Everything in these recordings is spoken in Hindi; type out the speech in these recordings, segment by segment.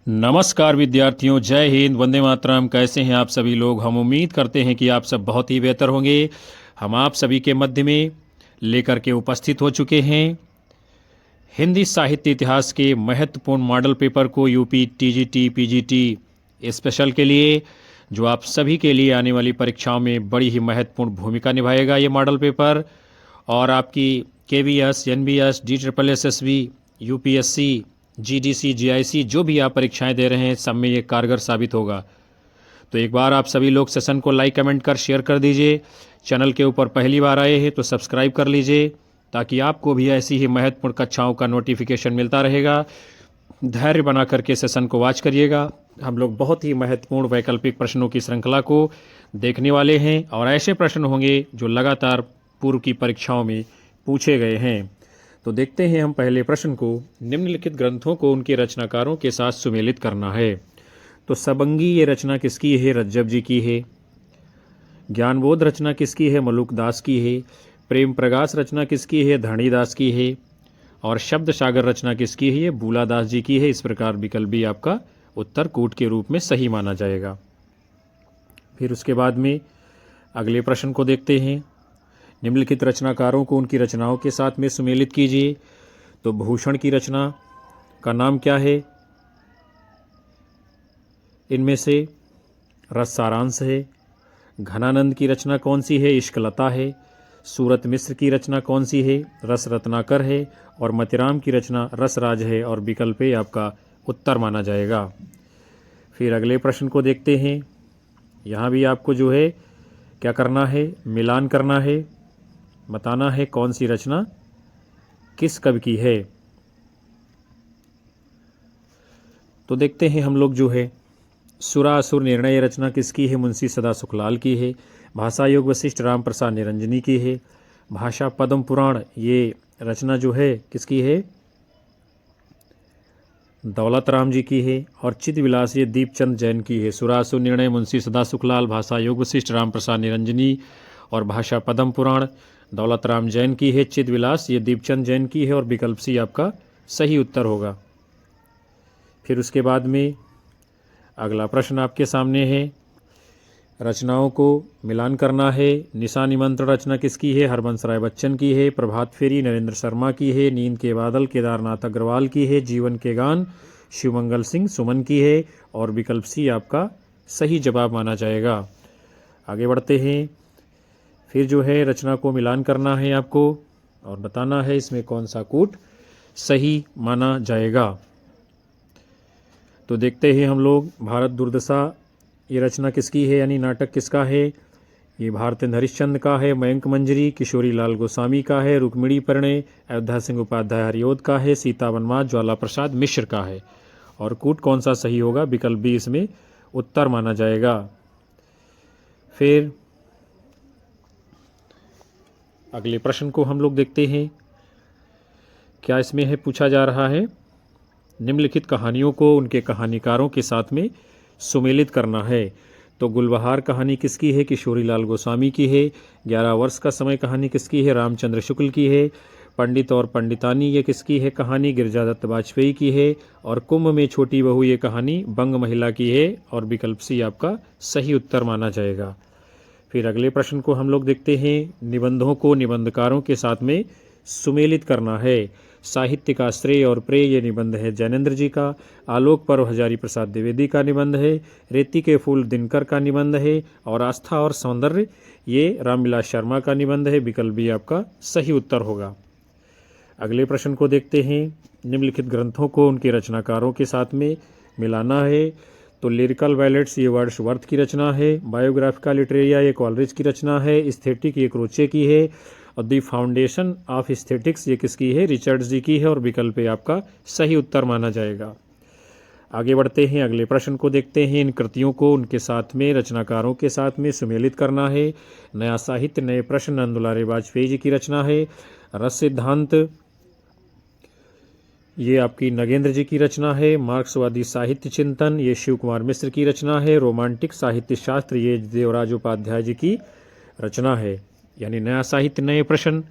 नमस्कार विद्यार्थियों, जय हिंद, वंदे मातरम। कैसे हैं आप सभी लोग? हम उम्मीद करते हैं कि आप सब बहुत ही बेहतर होंगे। हम आप सभी के मध्य में लेकर के उपस्थित हो चुके हैं हिंदी साहित्य इतिहास के महत्वपूर्ण मॉडल पेपर को यूपी टीजीटी पीजीटी स्पेशल के लिए, जो आप सभी के लिए आने वाली परीक्षाओं में बड़ी ही महत्वपूर्ण भूमिका निभाएगा ये मॉडल पेपर। और आपकी KVS, NBS, DSSS, UPSC, GDC, GIC जो भी आप परीक्षाएं दे रहे हैं, सब में ये कारगर साबित होगा। तो एक बार आप सभी लोग सेशन को लाइक, कमेंट कर शेयर कर दीजिए। चैनल के ऊपर पहली बार आए हैं तो सब्सक्राइब कर लीजिए, ताकि आपको भी ऐसी ही महत्वपूर्ण कक्षाओं का नोटिफिकेशन मिलता रहेगा। धैर्य बना करके सेशन को वॉच करिएगा। हम लोग बहुत ही महत्वपूर्ण वैकल्पिक प्रश्नों की श्रृंखला को देखने वाले हैं, और ऐसे प्रश्न होंगे जो लगातार पूर्व की परीक्षाओं में पूछे गए हैं। तो देखते हैं हम पहले प्रश्न को। निम्नलिखित ग्रंथों को उनके रचनाकारों के साथ सुमेलित करना है। तो सबंगी ये रचना किसकी है? रज्जब जी की है। ज्ञानबोध रचना किसकी है? मलुक दास की है। प्रेम प्रकाश रचना किसकी है? धरणीदास की है। और शब्द सागर रचना किसकी है? ये बूलादास जी की है। इस प्रकार विकल्प भी आपका उत्तर कूट के रूप में सही माना जाएगा। फिर उसके बाद में अगले प्रश्न को देखते हैं। निम्नलिखित रचनाकारों को उनकी रचनाओं के साथ में सुमेलित कीजिए। तो भूषण की रचना का नाम क्या है? इनमें से रस सारांश है। घनानंद की रचना कौन सी है? इश्कलता है। सूरत मिश्र की रचना कौन सी है? रस रत्नाकर है। और मतिराम की रचना रसराज है। और विकल्प ए आपका उत्तर माना जाएगा। फिर अगले प्रश्न को देखते हैं। यहाँ भी आपको जो है क्या करना है? मिलान करना है, बताना है कौन सी रचना किस कवि की है। तो देखते हैं हम लोग जो है, सुरासुर निर्णय रचना किसकी है? मुंशी सदा सुखलाल की है। भाषा योग वशिष्ठ राम प्रसाद निरंजनी की है। भाषा पद्म पुराण ये रचना जो है किसकी है? दौलत राम जी की है। और चिद विलास ये दीपचंद जैन की है। सुरासुर निर्णय मुंशी सदा सुखलाल, भाषा योग वशिष्ठ राम प्रसाद निरंजनी, और भाषा पद्म पुराण दौलत राम जैन की है। चिद विलास ये दीपचंद जैन की है। और विकल्प सी आपका सही उत्तर होगा। फिर उसके बाद में अगला प्रश्न आपके सामने है। रचनाओं को मिलान करना है। निशा निमंत्रण रचना किसकी है? हरबंस राय बच्चन की है। प्रभात फेरी नरेंद्र शर्मा की है। नींद के बादल केदारनाथ अग्रवाल की है। जीवन के गान शिवमंगल सिंह सुमन की है। और विकल्प सी आपका सही जवाब माना जाएगा। आगे बढ़ते हैं। फिर जो है रचना को मिलान करना है आपको, और बताना है इसमें कौन सा कूट सही माना जाएगा। तो देखते हैं हम लोग। भारत दुर्दशा ये रचना किसकी है, यानी नाटक किसका है? ये भारतेंद्र हरिश्चंद्र का है। मयंक मंजरी किशोरी लाल गोस्वामी का है। रुक्मिणी परिणय अयोध्या सिंह उपाध्याय हरिओद का है। सीता वनवास ज्वाला प्रसाद मिश्र का है। और कूट कौन सा सही होगा? विकल्प बी इसमें उत्तर माना जाएगा। फिर अगले प्रश्न को हम लोग देखते हैं। क्या इसमें है? पूछा जा रहा है निम्नलिखित कहानियों को उनके कहानीकारों के साथ में सुमेलित करना है। तो गुलबहार कहानी किसकी है? किशोरी लाल गोस्वामी की है। 11 वर्ष का समय कहानी किसकी है? रामचंद्र शुक्ल की है। पंडित और पंडितानी ये किसकी है कहानी? गिरिजादत्त वाजपेयी की है। और कुंभ में छोटी बहू ये कहानी बंग महिला की है। और विकल्प सी आपका सही उत्तर माना जाएगा। फिर अगले प्रश्न को हम लोग देखते हैं। निबंधों को निबंधकारों के साथ में सुमेलित करना है। साहित्य का श्रेय और प्रेय ये निबंध है जैनेन्द्र जी का। आलोक पर्व हजारी प्रसाद द्विवेदी का निबंध है। रेती के फूल दिनकर का निबंध है। और आस्था और सौंदर्य ये रामविलास शर्मा का निबंध है। विकल्प भी आपका सही उत्तर होगा। अगले प्रश्न को देखते हैं। निम्नलिखित ग्रंथों को उनके रचनाकारों के साथ में मिलाना है। तो लिरिकल बैलेट्स ये वर्ड्सवर्थ की रचना है। बायोग्राफिका लिटरेरिया ये कॉलरिज की रचना है। एस्थेटिक ये क्रोचे की है। और द फाउंडेशन ऑफ एस्थेटिक्स ये किसकी है? रिचर्ड्स जी की है। और विकल्प ए आपका सही उत्तर माना जाएगा। आगे बढ़ते हैं। अगले प्रश्न को देखते हैं। इन कृतियों को उनके साथ में रचनाकारों के साथ में सुमेलित करना है। नया साहित्य नए प्रश्न नंदुलारे वाजपेयी जी की रचना है। रस सिद्धांत ये आपकी नगेंद्र जी की रचना है। मार्क्सवादी साहित्य चिंतन ये शिव कुमार मिश्र की रचना है। रोमांटिक साहित्य शास्त्र ये देवराज उपाध्याय जी की रचना है। यानी नया साहित्य नए प्रश्न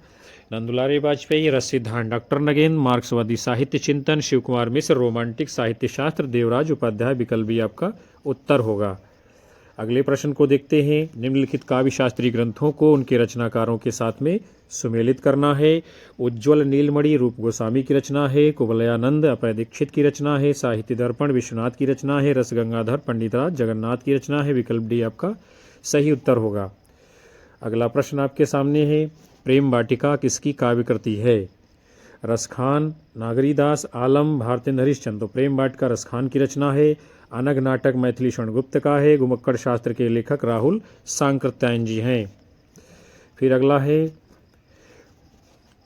नंदुलारी वाजपेयी, रस सिद्धांत डॉक्टर नगेंद्र, मार्क्सवादी साहित्य चिंतन शिव कुमार मिश्र, रोमांटिक साहित्य शास्त्र देवराज उपाध्याय, विकल्प भी आपका उत्तर होगा। अगले प्रश्न को देखते हैं। निम्नलिखित काव्य शास्त्रीय ग्रंथों को उनके रचनाकारों के साथ में सुमेलित करना है। उज्ज्वल नीलमणि रूप गोस्वामी की रचना है, कुवलयानंद अभय दीक्षित की रचना है, साहित्य दर्पण विश्वनाथ की रचना है, रस गंगाधर पंडितराज जगन्नाथ की रचना है, विकल्प डी आपका सही उत्तर होगा। अगला प्रश्न आपके सामने है। प्रेम वाटिका किसकी काव्य कृति है? रसखान, नागरीदास, आलम, भारतेंद्र हरिश्चंद्र। तो प्रेम वाटिका रसखान की रचना है। अनग नाटक मैथिली शरणगुप्त का है। घुमक्कड़ शास्त्र के लेखक राहुल सांकृत्यायन जी हैं। फिर अगला है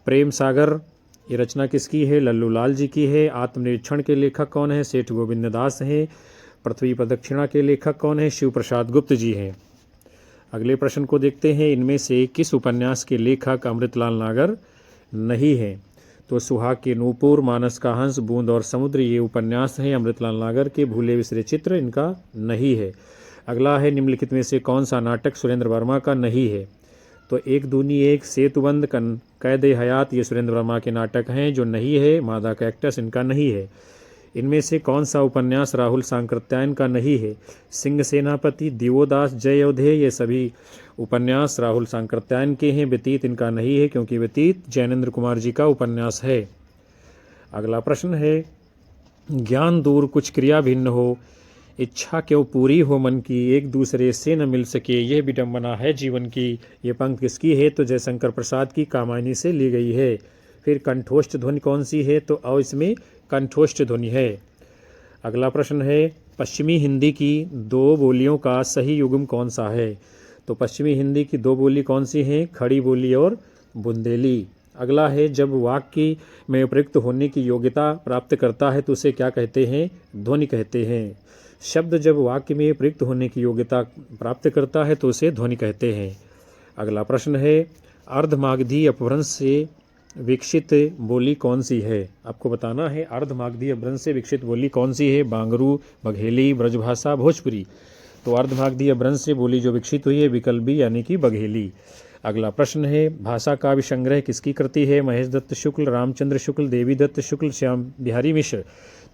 प्रेम सागर, ये रचना किसकी है? लल्लू लाल जी की है। आत्मनिरीक्षण के लेखक कौन है? सेठ गोविंद दास हैं। पृथ्वी प्रदक्षिणा के लेखक कौन है? शिव प्रसाद गुप्त जी हैं। अगले प्रश्न को देखते हैं। इनमें से किस उपन्यास के लेखक अमृतलाल नागर नहीं है? तो सुहाग के नूपुर, मानस का हंस, बूंद और समुद्र ये उपन्यास हैं अमृतलाल नागर के। भूले बिसरे चित्र इनका नहीं है। अगला है निम्नलिखित में से कौन सा नाटक सुरेंद्र वर्मा का नहीं है? तो एक दूनी एक, सेतुबंद, कैद हयात ये सुरेंद्र वर्मा के नाटक हैं। जो नहीं है मादा कैक्टस इनका नहीं है। इनमें से कौन सा उपन्यास राहुल सांकृत्यायन का नहीं है? सिंह सेनापति, दिवोदास, जय अवधेय ये सभी उपन्यास राहुल सांकृत्यायन के हैं। व्यतीत इनका नहीं है क्योंकि व्यतीत जैनेन्द्र कुमार जी का उपन्यास है। अगला प्रश्न है। ज्ञान दूर कुछ क्रिया भिन्न हो, इच्छा क्यों पूरी हो मन की, एक दूसरे से न मिल सके, यह विडंबना है जीवन की। ये पंक्ति किसकी है? तो जयशंकर प्रसाद की कामायनी से ली गई है। फिर कंठोष्ठ ध्वनि कौन सी है? तो अ इसमें कंठोष्ठ ध्वनि है। अगला प्रश्न है। पश्चिमी हिंदी की दो बोलियों का सही युग्म कौन सा है? तो पश्चिमी हिंदी की दो बोली कौन सी हैं? खड़ी बोली और बुंदेली। अगला है। जब वाक्य में प्रयुक्त होने की योग्यता प्राप्त करता है तो उसे क्या कहते हैं? ध्वनि कहते हैं। शब्द जब वाक्य में प्रयुक्त होने की योग्यता प्राप्त करता है तो उसे ध्वनि कहते हैं। अगला प्रश्न है। अर्धमागधी अपभ्रंश से विकसित बोली कौन सी है? आपको बताना है अर्धमागधी अपभ्रंश से विकसित बोली कौन सी है? बांगरू, बघेली, ब्रजभाषा, भोजपुरी। तो अर्धमागधी अपभ्रंश से बोली जो विकसित हुई है विकल्प बी यानी कि बघेली। अगला प्रश्न है। भाषा काव्य संग्रह किसकी कृति है? महेश दत्त शुक्ल, रामचंद्र शुक्ल, देवी दत्त शुक्ल, श्याम बिहारी मिश्र।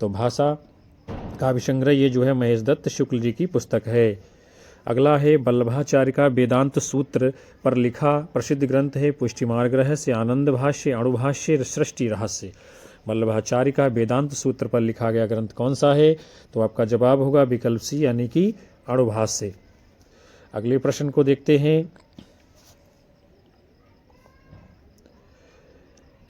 तो भाषा काव्य संग्रह ये जो है महेश दत्त शुक्ल जी की पुस्तक है। अगला है। वल्लभाचार्य का वेदांत सूत्र पर लिखा प्रसिद्ध ग्रंथ है पुष्टि मार्ग रहस्य, आनंद भाष्य, अणुभाष्य, सृष्टि रहस्य। वल्लभाचार्य का वेदांत सूत्र पर लिखा गया ग्रंथ कौन सा है? तो आपका जवाब होगा विकल्प सी यानी कि अणुभाष्य। अगले प्रश्न को देखते हैं।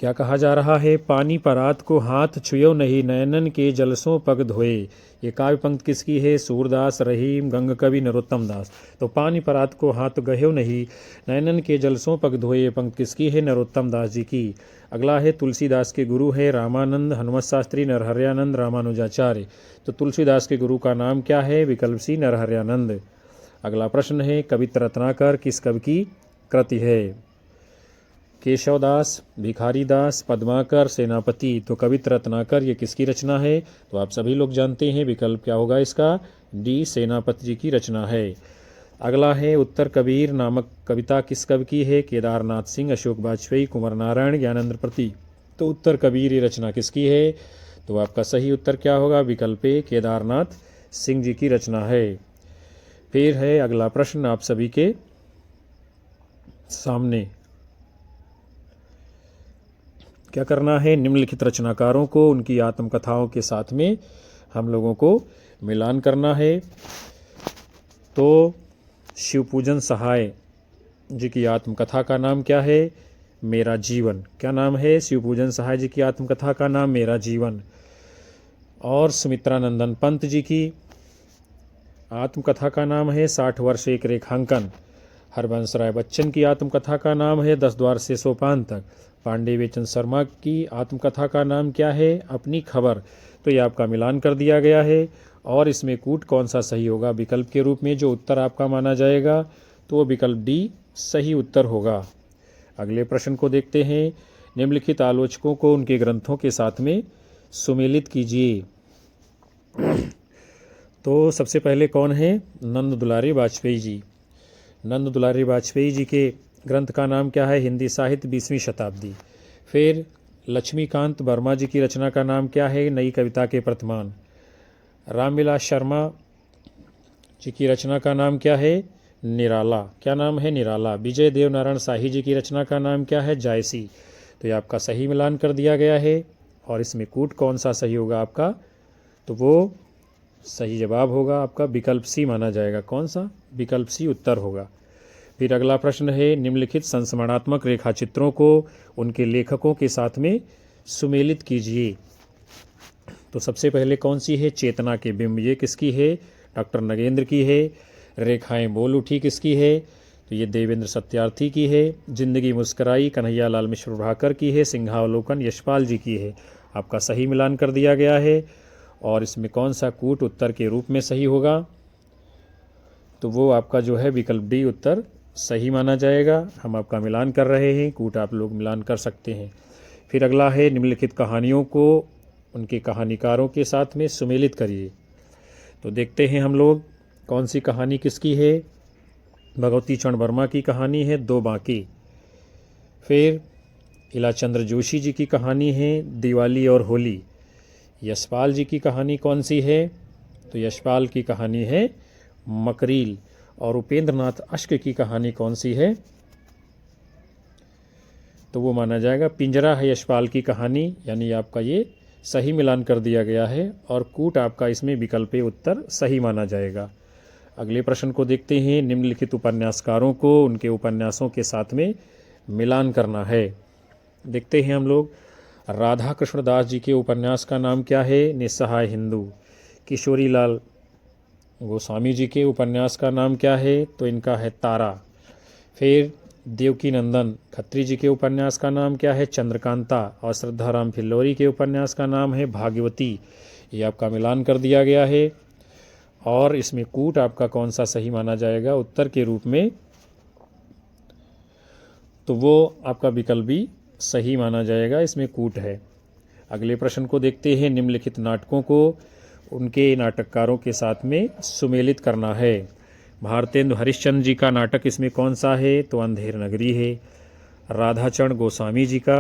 क्या कहा जा रहा है? पानी परात को हाथ छुयो नहीं, नयनन के जलसों पग धोए। ये काव्य पंक्ति किसकी है? सूरदास, रहीम, गंग कवि, नरोत्तम दास। तो पानी परात को हाथ गह्यो नहीं, नयनन के जलसों पग धोए ये पंक्ति किसकी है? नरोत्तम दास जी की। अगला है। तुलसीदास के गुरु है रामानंद, हनुमत शास्त्री, नरहरयानंद, रामानुजाचार्य। तो तुलसीदास के गुरु का नाम क्या है? विकल्प सी नरहरयानंद। अगला प्रश्न है। कवित्र रत्नाकर किस कवि की कृति है? केशवदास, भिखारीदास, पद्माकर, सेनापति। तो कवित्र रत्नाकर ये किसकी रचना है? तो आप सभी लोग जानते हैं विकल्प क्या होगा इसका? डी सेनापति जी की रचना है। अगला है। उत्तर कबीर नामक कविता किस कवि की है? केदारनाथ सिंह, अशोक वाजपेयी, कुंवर नारायण, ज्ञानेंद्र प्रति। तो उत्तर कबीर ये रचना किसकी है? तो आपका सही उत्तर क्या होगा? विकल्प ए केदारनाथ सिंह जी की रचना है। फिर है अगला प्रश्न आप सभी के सामने। क्या करना है? निम्नलिखित रचनाकारों को उनकी आत्मकथाओं के साथ में हम लोगों को मिलान करना है। तो शिवपूजन सहाय जी की आत्मकथा का नाम क्या है? मेरा जीवन। क्या नाम है? शिवपूजन सहाय जी की आत्मकथा का नाम मेरा जीवन। और सुमित्रानंदन पंत जी की आत्मकथा का नाम है 60 वर्ष एक रेखांकन। हरबंस राय बच्चन की आत्मकथा का नाम है 10 द्वार से सोपान तक। पांडे वेचंद शर्मा की आत्मकथा का नाम क्या है? अपनी खबर। तो ये आपका मिलान कर दिया गया है। और इसमें कूट कौन सा सही होगा विकल्प के रूप में? जो उत्तर आपका माना जाएगा तो वो विकल्प डी सही उत्तर होगा। अगले प्रश्न को देखते हैं। निम्नलिखित आलोचकों को उनके ग्रंथों के साथ में सुमेलित कीजिए। तो सबसे पहले कौन है? नंद दुलारी वाजपेयी जी। नंद दुलारी वाजपेयी जी के ग्रंथ का नाम क्या है? हिंदी साहित्य 20वीं शताब्दी। फिर लक्ष्मीकांत वर्मा जी की रचना का नाम क्या है? नई कविता के प्रतिमान। रामविलास शर्मा जी की रचना का नाम क्या है? निराला। क्या नाम है? निराला। विजय देव नारायण शाही जी की रचना का नाम क्या है? जायसी। तो ये आपका सही मिलान कर दिया गया है। और इसमें कूट कौन सा सही होगा आपका? तो वो सही जवाब होगा आपका विकल्प सी माना जाएगा। कौन सा? विकल्प सी उत्तर होगा। फिर अगला प्रश्न है, निम्नलिखित संस्मरणात्मक रेखाचित्रों को उनके लेखकों के साथ में सुमेलित कीजिए। तो सबसे पहले कौन सी है? चेतना के बिंब। ये किसकी है? डॉक्टर नगेंद्र की है। रेखाएं बोल उठी किसकी है? तो ये देवेंद्र सत्यार्थी की है। जिंदगी मुस्कराई कन्हैया लाल मिश्र प्रभाकर की है। सिंहावलोकन यशपाल जी की है। आपका सही मिलान कर दिया गया है। और इसमें कौन सा कूट उत्तर के रूप में सही होगा? तो वो आपका जो है विकल्प डी उत्तर सही माना जाएगा। हम आपका मिलान कर रहे हैं, कूट आप लोग मिलान कर सकते हैं। फिर अगला है, निम्नलिखित कहानियों को उनके कहानीकारों के साथ में सुमेलित करिए। तो देखते हैं हम लोग कौन सी कहानी किसकी है। भगवती चरण वर्मा की कहानी है दो बांके। फिर इलाचंद्र जोशी जी की कहानी है दिवाली और होली। यशपाल जी की कहानी कौन सी है? तो यशपाल की कहानी है मकरील। और उपेंद्र नाथ अश्क की कहानी कौन सी है? तो वो माना जाएगा पिंजरा है यशपाल की कहानी। यानी आपका ये सही मिलान कर दिया गया है। और कूट आपका इसमें विकल्प उत्तर सही माना जाएगा। अगले प्रश्न को देखते हैं, निम्नलिखित उपन्यासकारों को उनके उपन्यासों के साथ में मिलान करना है। देखते हैं हम लोग, राधा कृष्ण दास जी के उपन्यास का नाम क्या है? निस्सहाय हिंदू। किशोरी लाल गोस्वामी जी के उपन्यास का नाम क्या है? तो इनका है तारा। फिर देवकी नंदन खत्री जी के उपन्यास का नाम क्या है? चंद्रकांता। और श्रद्धाराम फिल्लौरी के उपन्यास का नाम है भागवती। ये आपका मिलान कर दिया गया है। और इसमें कूट आपका कौन सा सही माना जाएगा उत्तर के रूप में? तो वो आपका विकल्प भी सही माना जाएगा, इसमें कूट है। अगले प्रश्न को देखते हैं, निम्नलिखित नाटकों को उनके नाटककारों के साथ में सुमेलित करना है। भारतेंदु हरिश्चंद्र जी का नाटक इसमें कौन सा है? तो अंधेर नगरी है। राधाचरण गोस्वामी जी का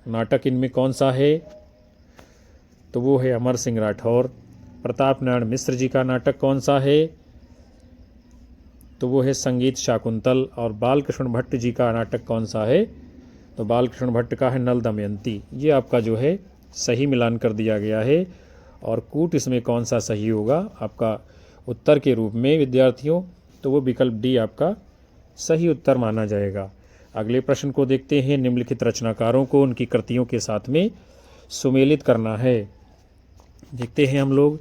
नाटक इनमें कौन सा है? तो वो है अमर सिंह राठौर। प्रताप नारायण मिश्र जी का नाटक कौन सा है? तो वो है संगीत शाकुंतल। और बालकृष्ण भट्ट जी का नाटक कौन सा है? तो बालकृष्ण भट्ट का है नल दमयंती। ये आपका जो है सही मिलान कर दिया गया है। और कूट इसमें कौन सा सही होगा आपका उत्तर के रूप में विद्यार्थियों? तो वो विकल्प डी आपका सही उत्तर माना जाएगा। अगले प्रश्न को देखते हैं, निम्नलिखित रचनाकारों को उनकी कृतियों के साथ में सुमेलित करना है। देखते हैं हम लोग,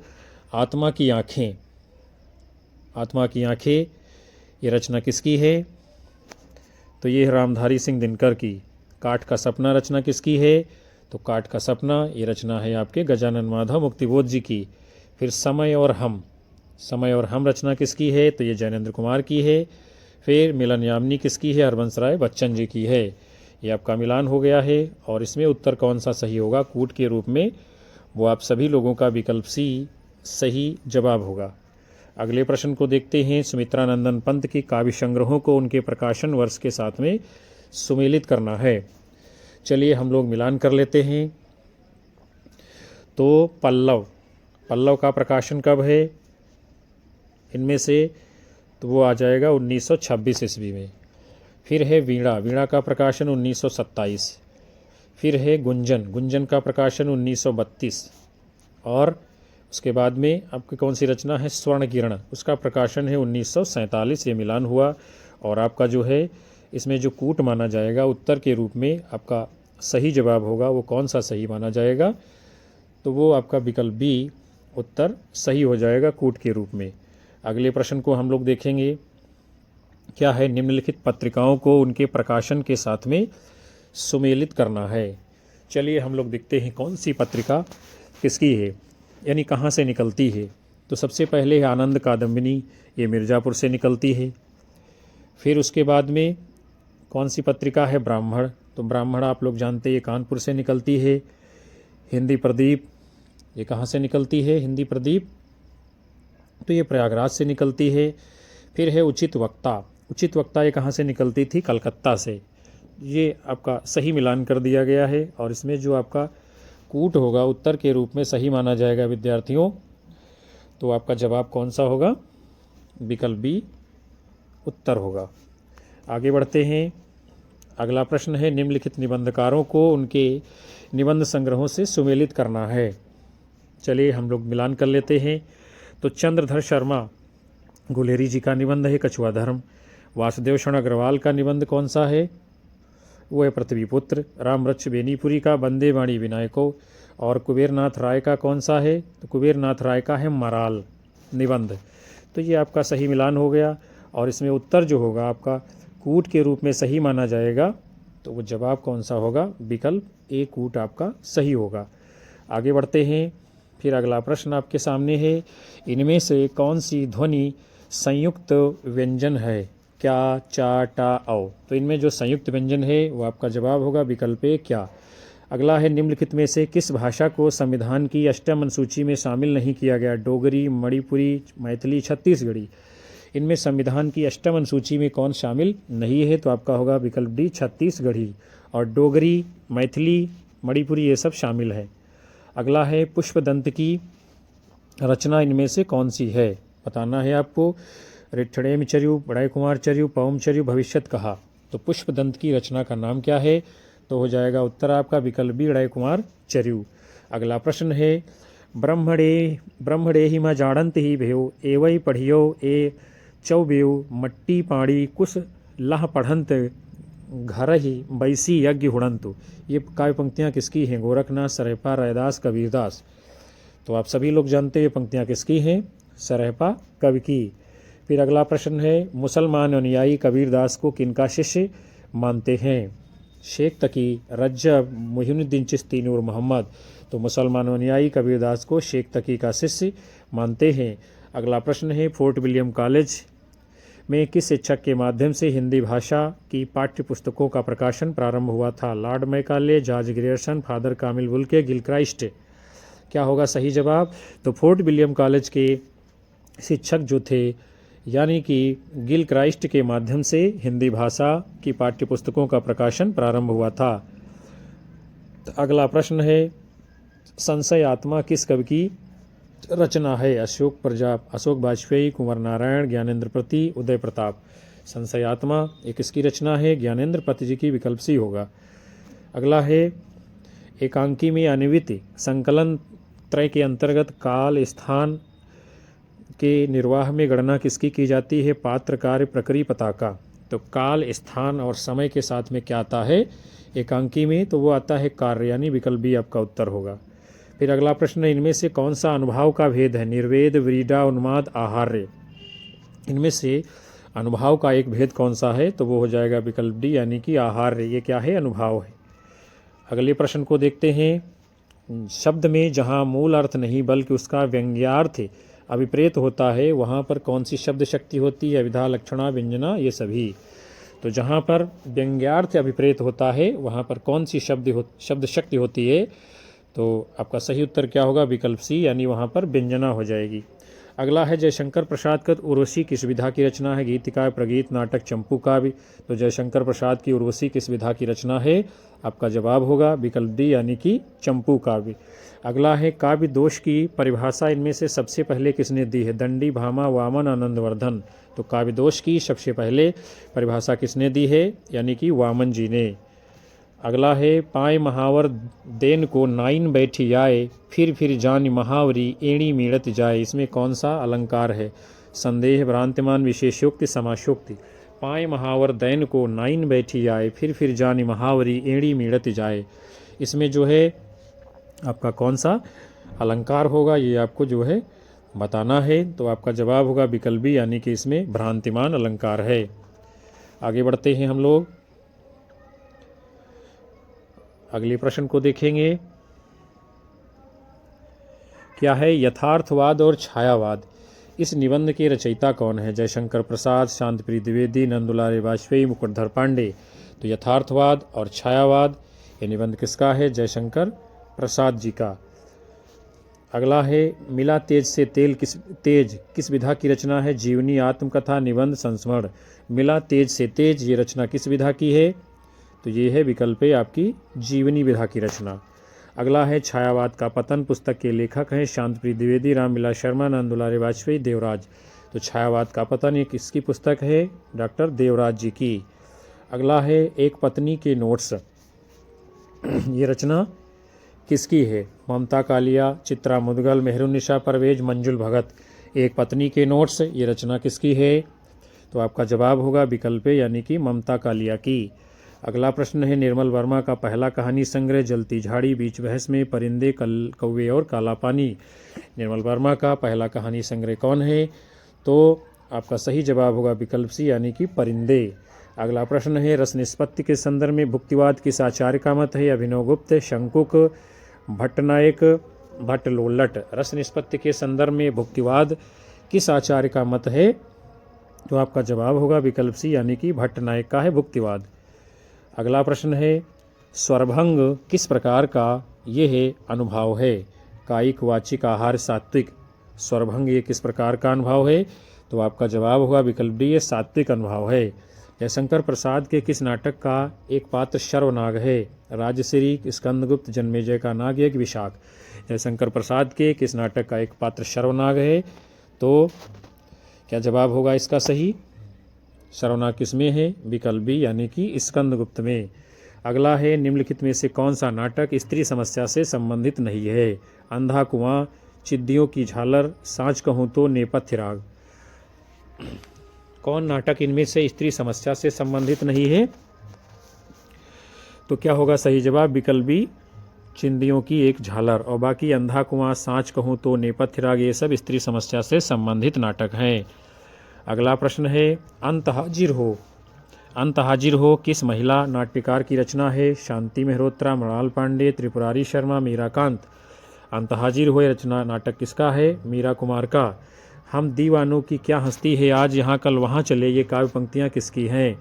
आत्मा की आँखें। आत्मा की आँखें ये रचना किसकी है? तो ये है रामधारी सिंह दिनकर की। काठ का सपना रचना किसकी है? तो काठ का सपना ये रचना है आपके गजानन माधव मुक्तिबोध जी की। फिर समय और हम। समय और हम रचना किसकी है? तो ये जैनेंद्र कुमार की है। फिर मिलन यामिनी किसकी है? हरबंस राय बच्चन जी की है। ये आपका मिलान हो गया है। और इसमें उत्तर कौन सा सही होगा कूट के रूप में? वो आप सभी लोगों का विकल्प सी सही जवाब होगा। अगले प्रश्न को देखते हैं, सुमित्रानंदन पंत के काव्य संग्रहों को उनके प्रकाशन वर्ष के साथ में सुमेलित करना है। चलिए हम लोग मिलान कर लेते हैं। तो पल्लव का प्रकाशन कब है इनमें से? तो वो आ जाएगा 1926 ईस्वी में। फिर है वीणा का प्रकाशन 1927। फिर है गुंजन का प्रकाशन 1932। और उसके बाद में आपकी कौन सी रचना है? स्वर्ण किरण, उसका प्रकाशन है 1947। ये मिलान हुआ। और आपका जो है इसमें जो कूट माना जाएगा उत्तर के रूप में आपका सही जवाब होगा, वो कौन सा सही माना जाएगा? तो वो आपका विकल्प बी उत्तर सही हो जाएगा कूट के रूप में। अगले प्रश्न को हम लोग देखेंगे, क्या है? निम्नलिखित पत्रिकाओं को उनके प्रकाशन के साथ में सुमेलित करना है। चलिए हम लोग देखते हैं कौन सी पत्रिका किसकी है, यानी कहाँ से निकलती है। तो सबसे पहले है आनंद कादम्बिनी, ये मिर्ज़ापुर से निकलती है। फिर उसके बाद में कौन सी पत्रिका है? ब्राह्मण। तो ब्राह्मण आप लोग जानते हैं ये कानपुर से निकलती है। हिंदी प्रदीप, ये कहाँ से निकलती है? हिंदी प्रदीप तो ये प्रयागराज से निकलती है। फिर है उचित वक्ता, उचित वक्ता ये कहाँ से निकलती थी? कलकत्ता से। ये आपका सही मिलान कर दिया गया है और इसमें जो आपका कूट होगा उत्तर के रूप में सही माना जाएगा विद्यार्थियों। तो आपका जवाब कौन सा होगा? विकल्प बी उत्तर होगा। आगे बढ़ते हैं। अगला प्रश्न है, निम्नलिखित निबंधकारों को उनके निबंध संग्रहों से सुमेलित करना है। चलिए हम लोग मिलान कर लेते हैं। तो चंद्रधर शर्मा गुलेरी जी का निबंध है कछुआ धर्म। वासुदेव क्षण अग्रवाल का निबंध कौन सा है? वो है पृथ्वीपुत्र। रामवृक्ष बेनीपुरी का वंदे वाणी विनायको। और कुबेरनाथ राय का कौन सा है? तो कुबेरनाथ राय का है मराल निबंध। तो ये आपका सही मिलान हो गया और इसमें उत्तर जो होगा आपका कूट के रूप में सही माना जाएगा। तो वो जवाब कौन सा होगा? विकल्प ए कूट आपका सही होगा। आगे बढ़ते हैं। फिर अगला प्रश्न आपके सामने है, इनमें से कौन सी ध्वनि संयुक्त व्यंजन है? क्या, चा, टा, औ। तो इनमें जो संयुक्त व्यंजन है वो आपका जवाब होगा विकल्प ए क्या। अगला है, निम्नलिखित में से किस भाषा को संविधान की अष्टम अनुसूची में शामिल नहीं किया गया? डोगरी, मणिपुरी, मैथिली, छत्तीसगढ़ी। इनमें संविधान की अष्टम अनुसूची में कौन शामिल नहीं है? तो आपका होगा विकल्प डी छत्तीसगढ़ी। और डोगरी, मैथिली, मणिपुरी ये सब शामिल है। अगला है, पुष्पदंत की रचना इनमें से कौन सी है? बताना है आपको। ऋक्षणेमचर्यु, बड़े कुमारचर्यु, पवमचर्यु, भविष्यत कहा। तो पुष्पदंत की रचना का नाम क्या है? तो हो जाएगा उत्तर आपका विकल्प बी बड़े कुमार चर्यु। अगला प्रश्न है, ब्रह्मणे हिमा जाड़ंत ही भयो एवं पढ़ियो ए चौबेव मट्टी पाड़ी कुश लह पढ़ंत घर ही बैसी यज्ञ हुड़ंतु। ये काव्य पंक्तियाँ किसकी हैं? गोरखनाथ, सरहपा, रैदास, कबीरदास। तो आप सभी लोग जानते हैं ये पंक्तियाँ किसकी हैं? सरहपा कवि की। फिर अगला प्रश्न है, मुसलमान अनुयायी कबीरदास को किनका शिष्य मानते हैं? शेख तकी, रज्जब, मोहिनुद्दीन चिश्ती, नूर मोहम्मद। तो मुसलमान अनुयायी कबीरदास को शेख तकी का शिष्य मानते हैं। अगला प्रश्न है, फोर्ट विलियम कॉलेज में किस शिक्षक के माध्यम से हिंदी भाषा की पाठ्य पुस्तकों का प्रकाशन प्रारंभ हुआ था? Lord Macaulay, George Grierson, Father Kamil Bulcke, Gilchrist. क्या होगा सही जवाब? तो फोर्ट विलियम कॉलेज के शिक्षक जो थे यानी कि गिलक्राइस्ट के माध्यम से हिंदी भाषा की पाठ्य पुस्तकों का प्रकाशन प्रारंभ हुआ था। तो अगला प्रश्न है, संशय आत्मा किस कवि की रचना है? अशोक वाजपेयी, कुंवर नारायण, ज्ञानेंद्र प्रति, उदय प्रताप। संशय आत्मा ये किसकी रचना है? ज्ञानेंद्र प्रति जी की। विकल्प सी होगा। अगला है, एकांकी में अन्वित संकलन त्रय के अंतर्गत काल स्थान के निर्वाह में गणना किसकी की जाती है? पात्र, कार्य, प्रक्रिया, पताका। तो काल, स्थान और समय के साथ में क्या आता है एकांकी में? तो वो आता है कार्य, यानी विकल्प बी आपका उत्तर होगा। फिर अगला प्रश्न, इनमें से कौन सा अनुभाव का भेद है? निर्वेद, व्रीडा, उन्माद, आहार्य। इनमें से अनुभाव का एक भेद कौन सा है? तो वो हो जाएगा विकल्प डी यानी कि आहार्य। ये क्या है? अनुभाव है। अगले प्रश्न को देखते हैं। शब्द में जहाँ मूल अर्थ नहीं बल्कि उसका व्यंग्यार्थ अभिप्रेत होता है वहाँ पर कौन सी शब्द शक्ति होती है? विधा, लक्षणा, व्यंजना, ये सभी। तो जहाँ पर व्यंग्यार्थ अभिप्रेत होता है वहाँ पर कौन सी शब्द शक्ति होती है? तो आपका सही उत्तर क्या होगा? विकल्प सी यानी वहाँ पर व्यंजना हो जाएगी। अगला है, जयशंकर प्रसाद का उर्वशी किस विधा की रचना है? गीतिका, प्रगीत, नाटक, चंपू काव्य। तो जयशंकर प्रसाद की उर्वशी किस विधा की रचना है? आपका जवाब होगा विकल्प डी यानी कि चंपू काव्य। अगला है, काव्य दोष की परिभाषा इनमें से सबसे पहले किसने दी है? दंडी, भामा, वामन, आनंदवर्धन। तो काव्य दोष की सबसे पहले परिभाषा किसने दी है? यानी कि वामन जी ने। अगला है, पाए महावर देन को नाइन बैठी आए फिर जान महावरी एणी मीड़त जाए। इसमें कौन सा अलंकार है? संदेह, भ्रांतिमान, विशेषोक्ति, समासोक्ति। पाए महावर दैन को नाइन बैठी आए फिर जान महावरी एणी मीड़त जाए। इसमें जो है आपका कौन सा अलंकार होगा ये आपको जो है बताना है। तो आपका जवाब होगा विकल्प बी यानी कि इसमें भ्रांतिमान अलंकार है। आगे बढ़ते हैं हम लोग, अगले प्रश्न को देखेंगे। क्या है? यथार्थवाद और छायावाद। इस निबंध के रचयिता कौन है? जयशंकर प्रसाद, शांतिप्रिय द्विवेदी, नंदुलाल वाजपेयी, मुकुटधर पांडे। तो यथार्थवाद और छायावाद ये निबंध किसका है? जयशंकर प्रसाद जी का। अगला है मिला तेज से तेल किस विधा की रचना है? जीवनी, आत्मकथा, निबंध, संस्मरण। मिला तेज से तेज ये रचना किस विधा की है? तो ये है विकल्प है आपकी जीवनी विधा की रचना। अगला है छायावाद का पतन पुस्तक के लेखक हैं शांतिप्रिय द्विवेदी, रामविलास शर्मा, नंद दुलारे वाजपेयी, देवराज। तो छायावाद का पतन ये किसकी पुस्तक है? डॉक्टर देवराज जी की। अगला है एक पत्नी के नोट्स ये रचना किसकी है? ममता कालिया, चित्रा मुदगल, मेहरुन्निसा परवेज, मंजुल भगत। एक पत्नी के नोट्स ये रचना किसकी है? तो आपका जवाब होगा विकल्प यानी कि ममता कालिया की। अगला प्रश्न है निर्मल वर्मा का पहला कहानी संग्रह जलती झाड़ी, बीच बहस में, परिंदे, कौवे और काला पानी। निर्मल वर्मा का पहला कहानी संग्रह कौन है? तो आपका सही जवाब होगा विकल्प सी यानी कि परिंदे। अगला प्रश्न है रस निष्पत्ति के संदर्भ में भुक्तिवाद किस आचार्य का मत है? अभिनव गुप्त, शंकुक, भट्टनायक, भट्टलोल्लट। रस निष्पत्ति के संदर्भ में भुक्तिवाद किस आचार्य का मत है? तो आपका जवाब होगा विकल्प सी यानी कि भट्टनायक का है भुक्तिवाद। अगला प्रश्न है स्वरभंग किस प्रकार का ये है अनुभव है? कायिक, वाचिक, आहार, सात्विक। स्वरभंग ये किस प्रकार का अनुभव है? तो आपका जवाब होगा विकल्प डी, ये सात्विक अनुभव है। जयशंकर प्रसाद के किस नाटक का एक पात्र शर्वनाग है? राजश्री, स्कंदगुप्त, जन्मेजय का नाग, एक विशाख। जयशंकर प्रसाद के किस नाटक का एक पात्र शर्वनाग है? तो क्या जवाब होगा इसका सही? शर्वनाग किस में है? विकल्प बी यानी कि स्कंदगुप्त में। अगला है निम्नलिखित में से कौन सा नाटक स्त्री समस्या से संबंधित नहीं है? अंधा कुआं, चिद्दियों की झालर, सांच कहूँ तो, नेपथ्य राग। कौन नाटक इनमें से स्त्री समस्या से संबंधित नहीं है? तो क्या होगा सही जवाब? विकल्प बी, चिंदियों की एक झालर। और बाकी अंधा कुआं, सांच कहूँ तो, नेपथ्य राग ये सब स्त्री समस्या से संबंधित नाटक हैं। अगला प्रश्न है अंत हाजिर हो। अंत हाजिर हो किस महिला नाट्यकार की रचना है? शांति मेहरोत्रा, मृणाल पांडे, त्रिपुरारी शर्मा, मीराकांत। अंत हाजिर हो रचना नाटक किसका है? मीरा कुमार का। हम दीवानों की क्या हस्ती है, आज यहाँ कल वहाँ चले, ये काव्य पंक्तियाँ किसकी हैं?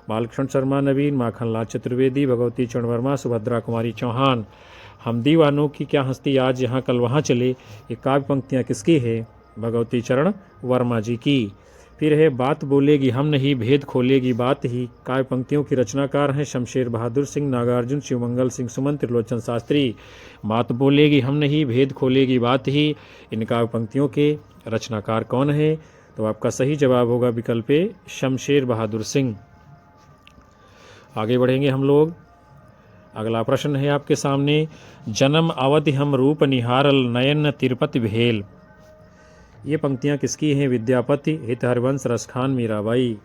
बालकृष्ण शर्मा नवीन, माखनलाल चतुर्वेदी, भगवती चरण वर्मा, सुभद्रा कुमारी चौहान। हम दीवानों की क्या हस्ती, आज यहाँ कल वहाँ चले, ये काव्य पंक्तियाँ किसकी है? भगवती चरण वर्मा जी की। फिर है बात बोलेगी हम नहीं, भेद खोलेगी बात ही। काव्य पंक्तियों की रचनाकार हैं शमशेर बहादुर सिंह, नागार्जुन, शिवमंगल सिंह सुमन, त्रिलोचन शास्त्री। बात बोलेगी हम नहीं, भेद खोलेगी बात ही, इन काव्य पंक्तियों के रचनाकार कौन है? तो आपका सही जवाब होगा विकल्प ए, शमशेर बहादुर सिंह। आगे बढ़ेंगे हम लोग। अगला प्रश्न है आपके सामने जन्म अवधि हम रूप निहारल, नयन तिरुपति भेल। ये पंक्तियाँ किसकी हैं? विद्यापति, हित हरिवंश, रसखान, मीराबाई।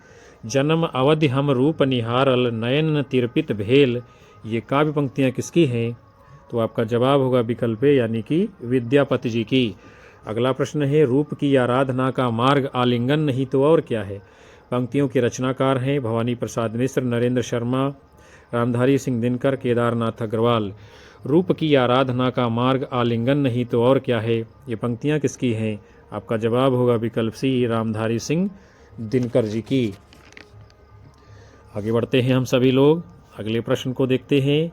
जन्म अवधि हम रूप निहारल, नयन तिरपित भेल, ये काव्य पंक्तियाँ किसकी हैं? तो आपका जवाब होगा विकल्प ए यानी कि विद्यापति जी की। अगला प्रश्न है रूप की आराधना का मार्ग आलिंगन नहीं तो और क्या है? पंक्तियों के रचनाकार हैं भवानी प्रसाद मिश्र, नरेंद्र शर्मा, रामधारी सिंह दिनकर, केदारनाथ अग्रवाल। रूप की आराधना का मार्ग आलिंगन नहीं तो और क्या है, ये पंक्तियाँ किसकी हैं? आपका जवाब होगा विकल्प सी, रामधारी सिंह दिनकर जी की। आगे बढ़ते हैं हम सभी लोग, अगले प्रश्न को देखते हैं।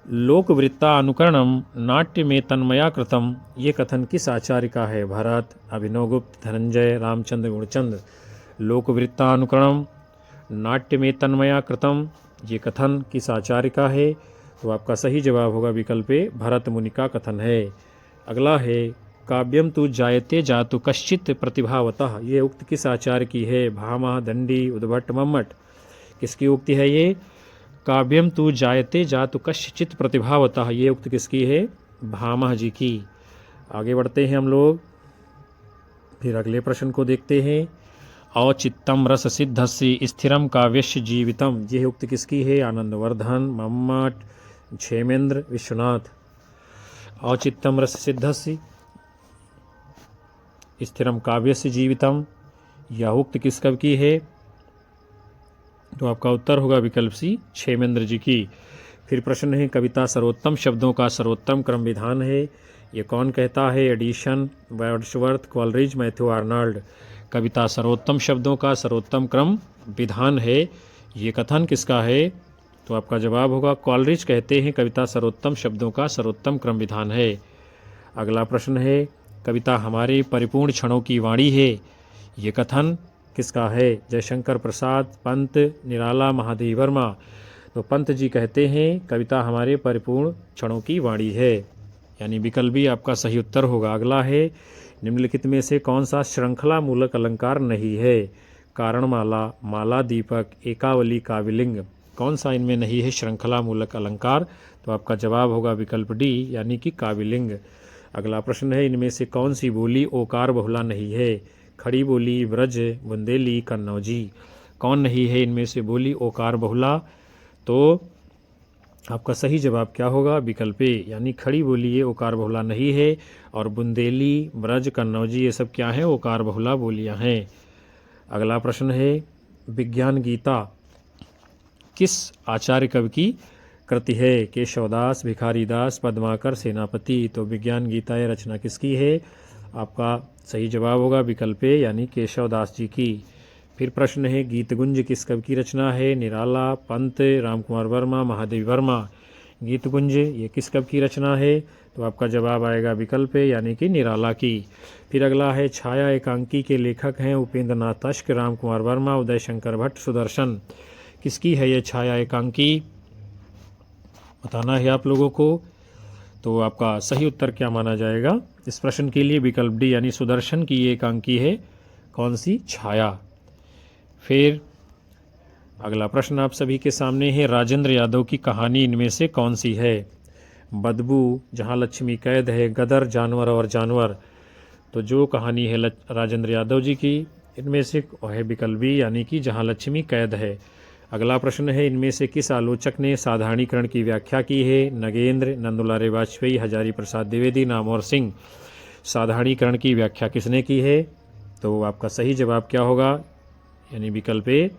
लोकवृत्तानुकरणम नाट्य में तन्मया कृतम, ये कथन किस आचार्य का है? भरत, अभिनवगुप्त, धनंजय, रामचंद्र, गुणचंद्र। लोकवृत्तानुकरणम नाट्य में तन्मया कृतम, ये कथन किस आचार्य का है? तो आपका सही जवाब होगा विकल्प ए, भरत मुनि का कथन है। अगला है काव्यम तु जायते जातु कश्चित प्रतिभावतः, ये उक्त किस आचार्य की है? भामह, दंडी, उद्भट, मम्मट। किसकी उक्ति है ये? काव्यम तु जायते जातु कश्चित प्रतिभावतः, ये उक्त किसकी है? भामह जी की। आगे बढ़ते हैं हम लोग, फिर अगले प्रश्न को देखते हैं। औचित्यम रस सिद्धस्य स्थिरम काव्यस्य जीवितम, ये उक्त किसकी है? आनंदवर्धन, मम्मट, क्षेमेंद्र, विश्वनाथ। औचित्यम रस सिद्धस्य स्थिरम काव्यस्य जीवितम, यह उक्त किस कवि की है? तो आपका उत्तर होगा विकल्प सी, क्षेमेंद्र जी की। फिर प्रश्न है कविता सर्वोत्तम शब्दों का सर्वोत्तम क्रम विधान है, ये कौन कहता है? Addison, Wordsworth, Coleridge, Matthew Arnold. कविता सर्वोत्तम शब्दों का सर्वोत्तम क्रम विधान है, ये कथन किसका है? तो आपका जवाब होगा कॉलरिज कहते हैं कविता सर्वोत्तम शब्दों का सर्वोत्तम क्रम विधान है। अगला प्रश्न है, कविता हमारे परिपूर्ण क्षणों की वाणी है, ये कथन किसका है? जयशंकर प्रसाद, पंत, निराला, महादेव वर्मा। तो पंत जी कहते हैं कविता हमारे परिपूर्ण क्षणों की वाणी है, यानी विकल्प भी आपका सही उत्तर होगा। अगला है, निम्नलिखित में से कौन सा श्रृंखला मूलक अलंकार नहीं है? कारणमाला, माला दीपक, एकावली, काव्यलिंग। कौन सा इनमें नहीं है श्रृंखला मूलक अलंकार? तो आपका जवाब होगा विकल्प डी, यानी कि काव्यलिंग। अगला प्रश्न है, इनमें से कौन सी बोली ओकार बहुला नहीं है? खड़ी बोली, ब्रज, बुंदेली, कन्नौजी। कौन नहीं है इनमें से बोली ओकार बहुला? तो आपका सही जवाब क्या होगा? विकल्प ए, यानी खड़ी बोली ये ओकार बहुला नहीं है, और बुंदेली, ब्रज, कन्नौजी ये सब क्या हैं? ओकार बहुला बोलियां हैं। अगला प्रश्न है, विज्ञान गीता किस आचार्य कवि की कृति है? केशवदास, भिखारीदास, पद्माकर, सेनापति। तो विज्ञान गीता ये रचना किसकी है? आपका सही जवाब होगा विकल्प ए, यानी केशवदास जी की। फिर प्रश्न है, गीतगुंज किस कवि की रचना है? निराला, पंत, रामकुमार वर्मा, महादेव वर्मा। गीतगुंज ये किस कवि की रचना है? तो आपका जवाब आएगा विकल्प ए, यानी कि निराला की। फिर अगला है, छाया एकांकी के लेखक हैं उपेंद्र नाथ तश्क, रामकुमार वर्मा, उदय शंकर भट्ट, सुदर्शन। किसकी है ये छाया एकांकी? बताना है आप लोगों को। तो आपका सही उत्तर क्या माना जाएगा इस प्रश्न के लिए? विकल्प डी, यानी सुदर्शन की ये एकांकी है। कौन सी? छाया। फिर अगला प्रश्न आप सभी के सामने है, राजेंद्र यादव की कहानी इनमें से कौन सी है? बदबू, जहाँ लक्ष्मी कैद है, गदर, जानवर और जानवर। तो जो कहानी है राजेंद्र यादव जी की, इनमें से है विकल्प बी, यानी कि जहाँ लक्ष्मी कैद है। अगला प्रश्न है, इनमें से किस आलोचक ने साधारणीकरण की व्याख्या की है? नगेंद्र, नंदुलारे वाजपेयी, हजारी प्रसाद द्विवेदी, नामवर सिंह। साधारणीकरण की व्याख्या किसने की है? तो आपका सही जवाब क्या होगा? यानी विकल्प ए,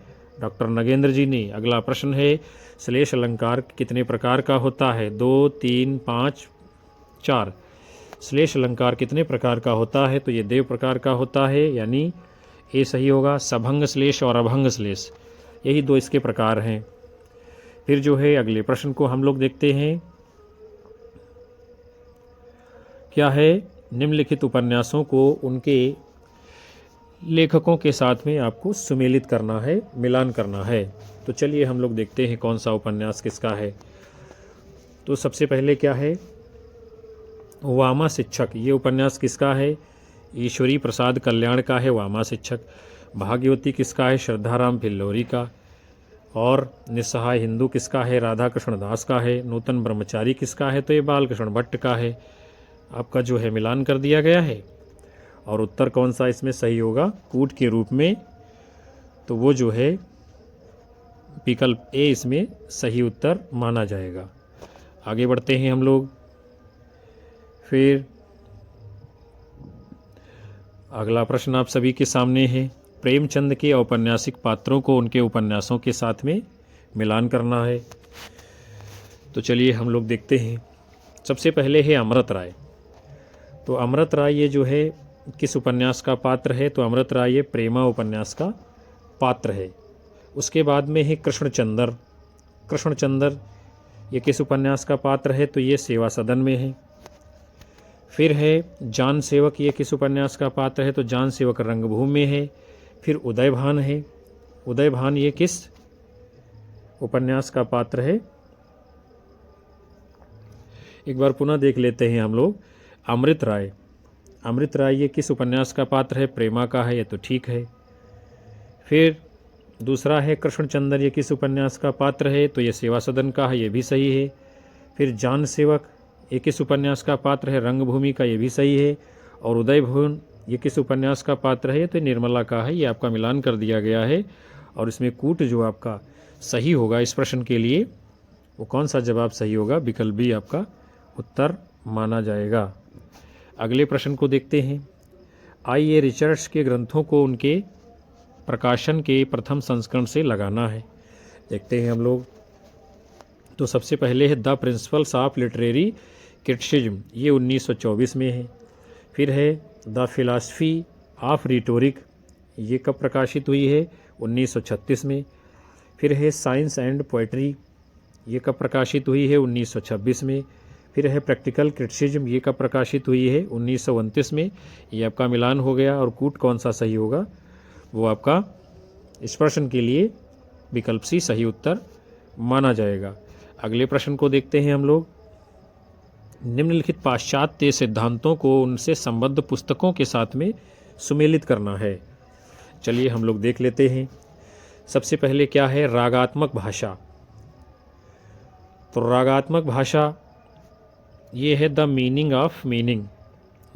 डॉक्टर नगेंद्र जी ने। अगला प्रश्न है, श्लेष अलंकार कितने प्रकार का होता है? 2, 3, 5, 4। श्लेष अलंकार कितने प्रकार का होता है? तो ये देव प्रकार का होता है, यानी ए सही होगा। सभंग श्लेष और अभंग श्लेष, यही दो इसके प्रकार हैं। फिर जो है अगले प्रश्न को हम लोग देखते हैं, क्या है? निम्नलिखित उपन्यासों को उनके लेखकों के साथ में आपको सुमेलित करना है, मिलान करना है। तो चलिए हम लोग देखते हैं कौन सा उपन्यास किसका है। तो सबसे पहले क्या है, वामा शिक्षक। ये उपन्यास किसका है? ईश्वरी प्रसाद कल्याण का है वामा शिक्षक। भाग्यवती किसका है? श्रद्धाराम फिल्लोरी का। और निस्सहाय हिंदू किसका है? राधा कृष्ण दास का है। नूतन ब्रह्मचारी किसका है? तो ये बालकृष्ण भट्ट का है। आपका जो है मिलान कर दिया गया है। और उत्तर कौन सा इसमें सही होगा कूट के रूप में? तो वो जो है विकल्प ए इसमें सही उत्तर माना जाएगा। आगे बढ़ते हैं हम लोग। फिर अगला प्रश्न आप सभी के सामने है, प्रेमचंद के औपन्यासिक पात्रों को उनके उपन्यासों के साथ में मिलान करना है। तो चलिए हम लोग देखते हैं। सबसे पहले है अमृत राय। तो अमृत राय ये जो है किस उपन्यास का पात्र है? तो अमृत राय ये प्रेमा उपन्यास का पात्र है। उसके बाद में है कृष्णचंद्र। कृष्णचंद्र ये किस उपन्यास का पात्र है? तो ये सेवा सदन में है। फिर है जान सेवक, ये किस उपन्यास का पात्र है? तो जान सेवक रंगभूमि में है। फिर उदयभान है। उदयभान ये किस उपन्यास का पात्र है? एक बार पुनः देख लेते हैं हम लोग। अमृत राय, अमृत राय ये किस उपन्यास का पात्र है? प्रेमा का है, ये तो ठीक है। फिर दूसरा है कृष्णचंद्र, ये किस उपन्यास का पात्र है? तो ये सेवा सदन का है, ये भी सही है। फिर जान सेवक ये किस उपन्यास का पात्र है? रंगभूमि का, ये भी सही है। और उदयभान ये किस उपन्यास का पात्र है? तो निर्मला का है। ये आपका मिलान कर दिया गया है। और इसमें कूट जो आपका सही होगा इस प्रश्न के लिए, वो कौन सा जवाब सही होगा? विकल्प बी आपका उत्तर माना जाएगा। अगले प्रश्न को देखते हैं। आई.ए. रिचर्ड्स के ग्रंथों को उनके प्रकाशन के प्रथम संस्करण से लगाना है। देखते हैं हम लोग। तो सबसे पहले है the principles of literary criticism, ये 1924 में है। फिर है द फिलॉसफी ऑफ रिटोरिक, ये कब प्रकाशित हुई है? 1936 में। फिर है साइंस एंड पोएट्री, ये कब प्रकाशित हुई है? 1926 में। फिर है प्रैक्टिकल क्रिटिसिज्म, ये कब प्रकाशित हुई है? 1929 में। ये आपका मिलान हो गया। और कूट कौन सा सही होगा? वो आपका इस प्रश्न के लिए विकल्प सी सही उत्तर माना जाएगा। अगले प्रश्न को देखते हैं हम लोग। निम्नलिखित पाश्चात्य सिद्धांतों को उनसे संबद्ध पुस्तकों के साथ में सुमेलित करना है। चलिए हम लोग देख लेते हैं। सबसे पहले क्या है? रागात्मक भाषा। तो रागात्मक भाषा ये है द मीनिंग ऑफ मीनिंग।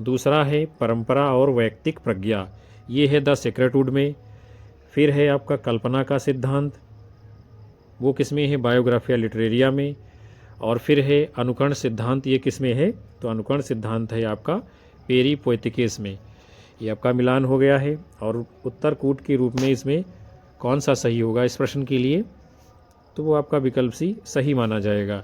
दूसरा है परंपरा और वैयक्तिक प्रज्ञा, ये है द सेक्रेटवुड में। फिर है आपका कल्पना का सिद्धांत, वो किस में है? बायोग्राफिया लिटरेरिया में। और फिर है अनुकरण सिद्धांत, ये किस में है? तो अनुकरण सिद्धांत है आपका पेरी पोएटिकेस में। ये आपका मिलान हो गया है। और उत्तर कूट के रूप में इसमें कौन सा सही होगा इस प्रश्न के लिए? तो वो आपका विकल्प सी सही माना जाएगा।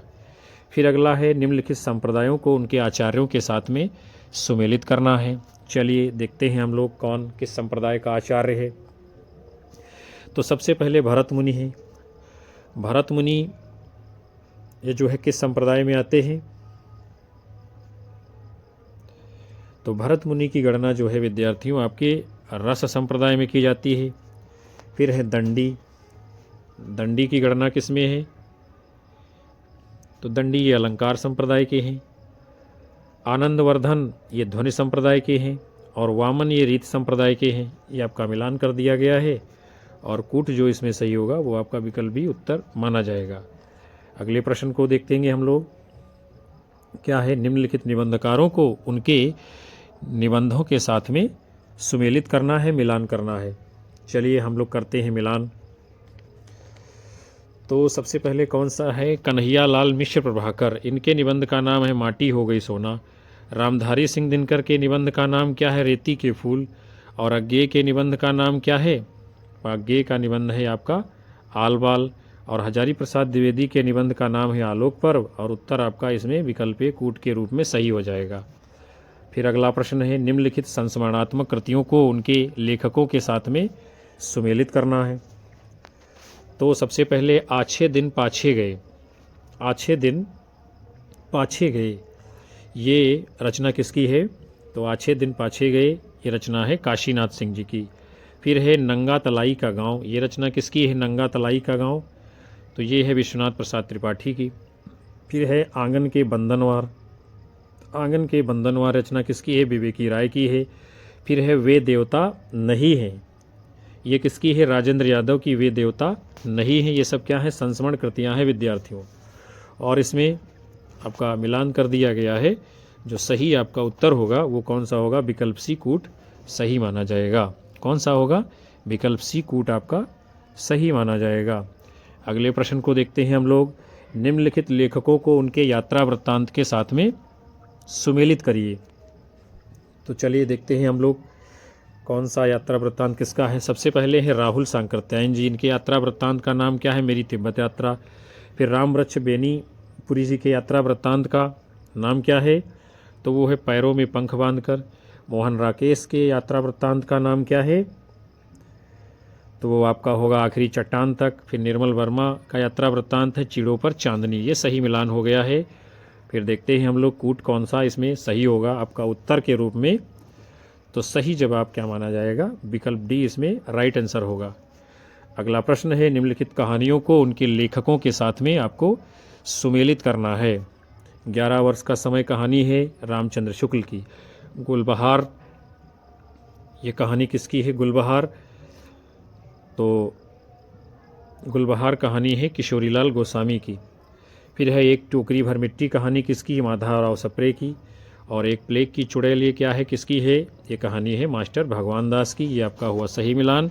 फिर अगला है निम्नलिखित संप्रदायों को उनके आचार्यों के साथ में सुमेलित करना है। चलिए देखते हैं हम लोग कौन किस संप्रदाय का आचार्य है। तो सबसे पहले भरत मुनि है। भरत मुनि ये जो है किस संप्रदाय में आते हैं? तो भरत मुनि की गणना जो है विद्यार्थियों आपके रस संप्रदाय में की जाती है। फिर है दंडी। दंडी की गणना किस में है? तो दंडी ये अलंकार संप्रदाय के हैं। आनंदवर्धन ये ध्वनि संप्रदाय के हैं। और वामन ये रीत संप्रदाय के हैं। ये आपका मिलान कर दिया गया है। और कूट जो इसमें सही होगा वो आपका विकल्प भी उत्तर माना जाएगा। अगले प्रश्न को देखेंगे हम लोग। क्या है? निम्नलिखित निबंधकारों को उनके निबंधों के साथ में सुमेलित करना है, मिलान करना है। चलिए हम लोग करते हैं मिलान। तो सबसे पहले कौन सा है? कन्हैया लाल मिश्र प्रभाकर, इनके निबंध का नाम है माटी हो गई सोना। रामधारी सिंह दिनकर के निबंध का नाम क्या है? रेती के फूल। और अज्ञेय के निबंध का नाम क्या है? अज्ञेय का निबंध है आपका आलबाल। और हजारी प्रसाद द्विवेदी के निबंध का नाम है आलोक पर्व। और उत्तर आपका इसमें विकल्प कूट के रूप में सही हो जाएगा। फिर अगला प्रश्न है निम्नलिखित संस्मरणात्मक कृतियों को उनके लेखकों के साथ में सुमेलित करना है। तो सबसे पहले आछे दिन पाछे गए। आछे दिन पाछे गए ये रचना किसकी है? तो आछे दिन पाछे गए ये रचना है काशीनाथ सिंह जी की। फिर है नंगा तलाई का गांव, ये रचना किसकी है? नंगा तलाई का गांव, तो ये है विश्वनाथ प्रसाद त्रिपाठी की। फिर है आंगन के बंधनवार। आंगन के बंधनवार रचना किसकी है? विवेकी राय की है। फिर है वे देवता नहीं है, ये किसकी है? राजेंद्र यादव की वे देवता नहीं है। ये सब क्या है? संस्मरण कृतियाँ हैं विद्यार्थियों। और इसमें आपका मिलान कर दिया गया है। जो सही आपका उत्तर होगा वो कौन सा होगा? विकल्प सी कूट सही माना जाएगा। कौन सा होगा? विकल्प सी कूट आपका सही माना जाएगा। अगले प्रश्न को देखते हैं हम लोग। निम्नलिखित लेखकों को उनके यात्रा वृत्तांत के साथ में सुमेलित करिए। तो चलिए देखते हैं हम लोग कौन सा यात्रा वृत्तांत किसका है। सबसे पहले है राहुल सांकृत्यायन जी, इनके यात्रा वृत्तांत का नाम क्या है? मेरी तिब्बत यात्रा। फिर रामवृक्ष बेनीपुरी जी के यात्रा वृत्तांत का नाम क्या है? तो वो है पैरों में पंख बांधकर। मोहन राकेश के यात्रा वृत्तांत का नाम क्या है? तो वो आपका होगा आखिरी चट्टान तक। फिर निर्मल वर्मा का यात्रा वृत्तांत है चिड़ों पर चांदनी। ये सही मिलान हो गया है। फिर देखते हैं हम लोग कूट कौन सा इसमें सही होगा आपका उत्तर के रूप में। तो सही जवाब क्या माना जाएगा? विकल्प डी इसमें राइट आंसर होगा। अगला प्रश्न है निम्नलिखित कहानियों को उनके लेखकों के साथ में आपको सुमेलित करना है। 11 वर्ष का समय कहानी है रामचंद्र शुक्ल की। गुलबहार ये कहानी किसकी है? गुलबहार, तो गुलबहार कहानी है किशोरीलाल गोस्वामी की। फिर है एक टोकरी भर मिट्टी कहानी किसकी? माधवराव सप्रे की। और एक प्लेग की चुड़ैल ये क्या है? किसकी है? ये कहानी है मास्टर भगवान दास की। ये आपका हुआ सही मिलान।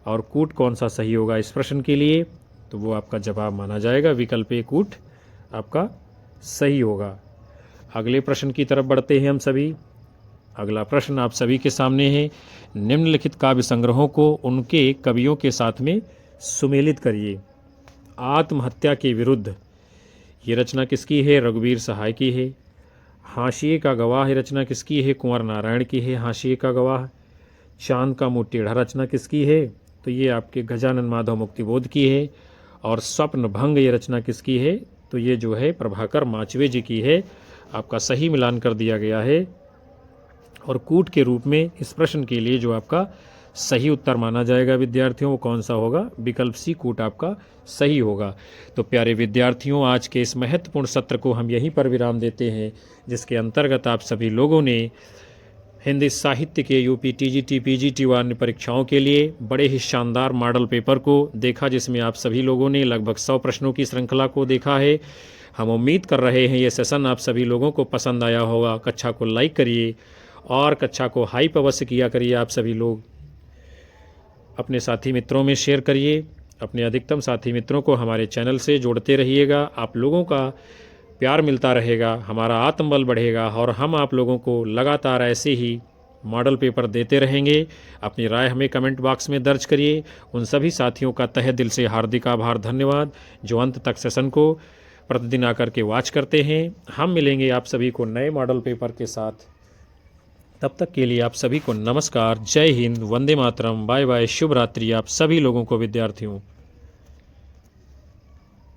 और कूट कौन सा सही होगा इस प्रश्न के लिए? तो वो आपका जवाब माना जाएगा विकल्प ए कूट आपका सही होगा। अगले प्रश्न की तरफ बढ़ते हैं हम सभी। अगला प्रश्न आप सभी के सामने है। निम्नलिखित काव्य संग्रहों को उनके कवियों के साथ में सुमेलित करिए। आत्महत्या के विरुद्ध ये रचना किसकी है? रघुवीर सहाय की है। हाशिए का गवाह ये रचना किसकी है? कुंवर नारायण की है हाशिए का गवाह। चांद का मुँह टेढ़ा रचना किसकी है? तो ये आपके गजानन माधव मुक्तिबोध की है। और स्वप्न भंग ये रचना किसकी है? तो ये जो है प्रभाकर माचवे जी की है। आपका सही मिलान कर दिया गया है। और कूट के रूप में इस प्रश्न के लिए जो आपका सही उत्तर माना जाएगा विद्यार्थियों, वो कौन सा होगा? विकल्प सी, कूट आपका सही होगा। तो प्यारे विद्यार्थियों, आज के इस महत्वपूर्ण सत्र को हम यहीं पर विराम देते हैं, जिसके अंतर्गत आप सभी लोगों ने हिंदी साहित्य के यूपी टीजीटी पीजीटी व अन्य परीक्षाओं के लिए बड़े ही शानदार मॉडल पेपर को देखा, जिसमें आप सभी लोगों ने लगभग 100 प्रश्नों की श्रृंखला को देखा है। हम उम्मीद कर रहे हैं ये सेशन आप सभी लोगों को पसंद आया होगा। कक्षा को लाइक करिए और कक्षा को हाइप अवश्य किया करिए। आप सभी लोग अपने साथी मित्रों में शेयर करिए। अपने अधिकतम साथी मित्रों को हमारे चैनल से जोड़ते रहिएगा। आप लोगों का प्यार मिलता रहेगा, हमारा आत्मबल बढ़ेगा और हम आप लोगों को लगातार ऐसे ही मॉडल पेपर देते रहेंगे। अपनी राय हमें कमेंट बॉक्स में दर्ज करिए। उन सभी साथियों का तहे दिल से हार्दिक आभार, धन्यवाद, जो अंत तक सेशन को प्रतिदिन आकर के वॉच करते हैं। हम मिलेंगे आप सभी को नए मॉडल पेपर के साथ। तब तक के लिए आप सभी को नमस्कार, जय हिंद, वंदे मातरम, बाय बाय, शुभ रात्रि आप सभी लोगों को विद्यार्थियों।